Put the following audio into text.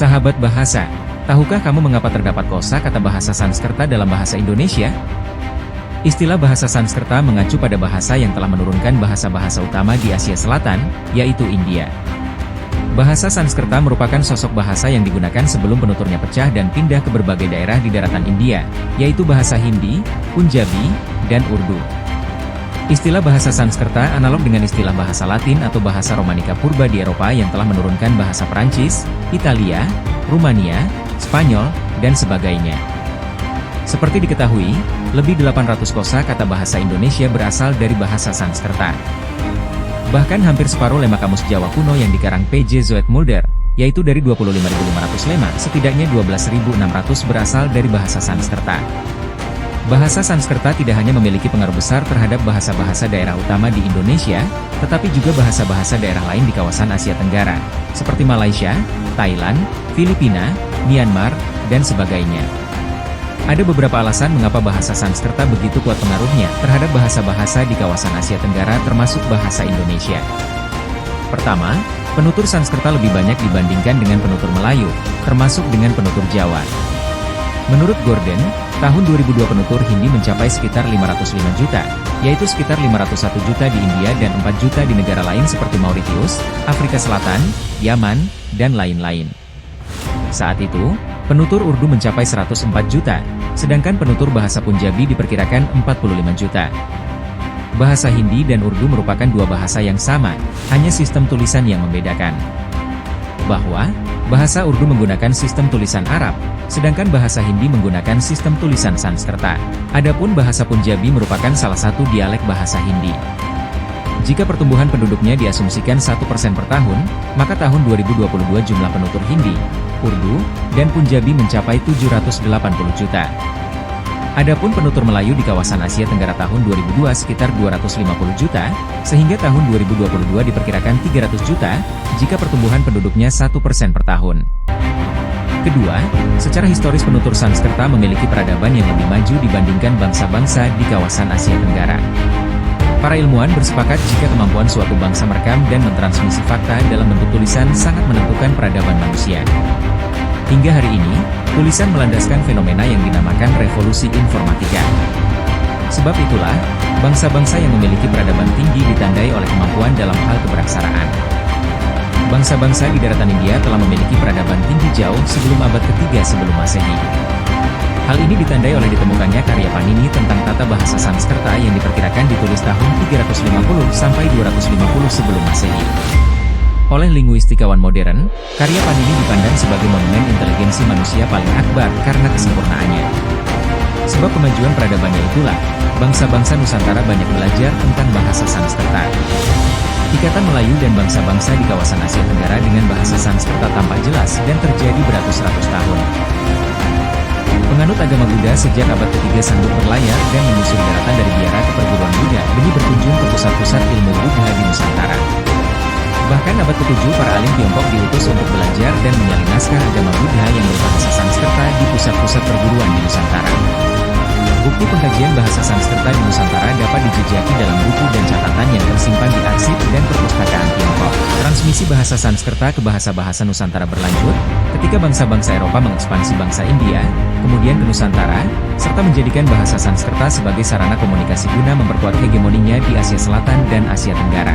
Sahabat bahasa, tahukah kamu mengapa terdapat kosakata bahasa Sanskerta dalam bahasa Indonesia? Istilah bahasa Sanskerta mengacu pada bahasa yang telah menurunkan bahasa-bahasa utama di Asia Selatan, yaitu India. Bahasa Sanskerta merupakan sosok bahasa yang digunakan sebelum penuturnya pecah dan pindah ke berbagai daerah di daratan India, yaitu bahasa Hindi, Punjabi, dan Urdu. Istilah bahasa Sanskerta analog dengan istilah bahasa Latin atau bahasa Romanika purba di Eropa yang telah menurunkan bahasa Perancis, Italia, Rumania, Spanyol, dan sebagainya. Seperti diketahui, lebih 800 kosakata bahasa Indonesia berasal dari bahasa Sanskerta. Bahkan hampir separuh lema kamus Jawa kuno yang dikarang P.J. Zoetmulder, yaitu dari 25.500 lema, setidaknya 12.600 berasal dari bahasa Sanskerta. Bahasa Sanskerta tidak hanya memiliki pengaruh besar terhadap bahasa-bahasa daerah utama di Indonesia, tetapi juga bahasa-bahasa daerah lain di kawasan Asia Tenggara, seperti Malaysia, Thailand, Filipina, Myanmar, dan sebagainya. Ada beberapa alasan mengapa bahasa Sanskerta begitu kuat pengaruhnya terhadap bahasa-bahasa di kawasan Asia Tenggara termasuk bahasa Indonesia. Pertama, penutur Sanskerta lebih banyak dibandingkan dengan penutur Melayu, termasuk dengan penutur Jawa. Menurut Gordon, tahun 2002 penutur Hindi mencapai sekitar 505 juta, yaitu sekitar 501 juta di India dan 4 juta di negara lain seperti Mauritius, Afrika Selatan, Yaman, dan lain-lain. Saat itu, penutur Urdu mencapai 104 juta, sedangkan penutur bahasa Punjabi diperkirakan 45 juta. Bahasa Hindi dan Urdu merupakan dua bahasa yang sama, hanya sistem tulisan yang membedakan. Bahwa, bahasa Urdu menggunakan sistem tulisan Arab, sedangkan bahasa Hindi menggunakan sistem tulisan Sanskerta. Adapun bahasa Punjabi merupakan salah satu dialek bahasa Hindi. Jika pertumbuhan penduduknya diasumsikan 1% per tahun, maka tahun 2022 jumlah penutur Hindi, Urdu, dan Punjabi mencapai 780 juta. Adapun penutur Melayu di kawasan Asia Tenggara tahun 2002 sekitar 250 juta, sehingga tahun 2022 diperkirakan 300 juta, jika pertumbuhan penduduknya 1% per tahun. Kedua, secara historis penutur Sanskerta memiliki peradaban yang lebih maju dibandingkan bangsa-bangsa di kawasan Asia Tenggara. Para ilmuwan bersepakat jika kemampuan suatu bangsa merekam dan mentransmisi fakta dalam bentuk tulisan sangat menentukan peradaban manusia. Hingga hari ini, tulisan melandaskan fenomena yang dinamakan revolusi informatika. Sebab itulah, bangsa-bangsa yang memiliki peradaban tinggi ditandai oleh kemampuan dalam hal keberaksaraan. Bangsa-bangsa di daratan India telah memiliki peradaban tinggi jauh sebelum abad ketiga sebelum Masehi. Hal ini ditandai oleh ditemukannya karya Panini tentang tata bahasa Sanskerta yang diperkirakan ditulis tahun 350 sampai 250 sebelum Masehi. Oleh linguistikawan modern, karya Panini dipandang sebagai monumen inteligensi manusia paling akbar karena kesempurnaannya. Sebab kemajuan peradabannya itulah, bangsa-bangsa Nusantara banyak belajar tentang bahasa Sanskerta. Ikatan Melayu dan bangsa-bangsa di kawasan Asia Tenggara dengan bahasa Sanskerta tampak jelas dan terjadi beratus-ratus tahun. Penganut agama Buddha sejak abad ketiga sanggup berlayar dan menyusuri daratan dari biara ke perguruan Buddha demi berkunjung ke pusat-pusat ilmu Buddha di Nusantara. Bahkan abad ke-7 para alim Tiongkok diutus untuk belajar dan menyalin naskah agama Buddha yang berbahasa Sanskerta di pusat-pusat perguruan di Nusantara. Bukti pengkajian bahasa Sanskerta di Nusantara dapat dijejaki dalam buku dan catatan yang tersimpan di arsip dan perpustakaan Tiongkok. Transmisi bahasa Sanskerta ke bahasa-bahasa Nusantara berlanjut, ketika bangsa-bangsa Eropa mengekspansi bangsa India, kemudian ke Nusantara, serta menjadikan bahasa Sanskerta sebagai sarana komunikasi guna memperkuat hegemoninya di Asia Selatan dan Asia Tenggara.